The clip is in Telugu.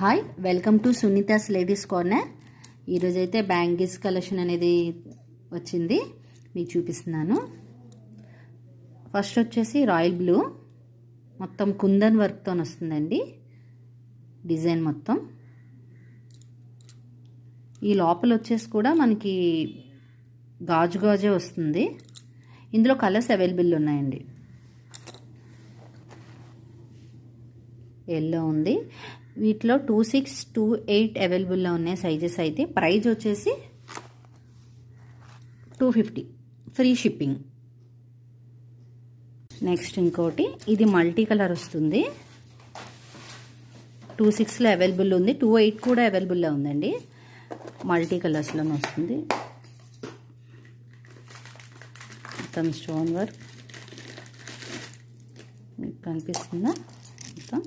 Hi, welcome to Sunita's ladies corner. ఈరోజైతే బ్యాంగిల్స్ కలెక్షన్ అనేది వచ్చింది, మీకు చూపిస్తున్నాను. ఫస్ట్ వచ్చేసి రాయల్ బ్లూ, మొత్తం కుందన్ వర్క్తో వస్తుందండి డిజైన్ మొత్తం. ఈ లోపల వచ్చేసి కూడా మనకి గాజే వస్తుంది. ఇందులో కలర్స్ అవైలబుల్ ఉన్నాయండి. ఎల్లో ఉంది, వీటిలో 26, 28 అవైలబుల్లో ఉన్నాయి సైజెస్. అయితే ప్రైస్ వచ్చేసి 250 ఫ్రీ షిప్పింగ్. నెక్స్ట్ ఇంకోటి, ఇది మల్టీ కలర్ వస్తుంది. 26లో అవైలబుల్ ఉంది, 28 కూడా అవైలబుల్లో ఉందండి. మల్టీ కలర్స్లోనే వస్తుంది. మొత్తం స్టోన్ వర్క్ మీకు కనిపిస్తుందా మొత్తం.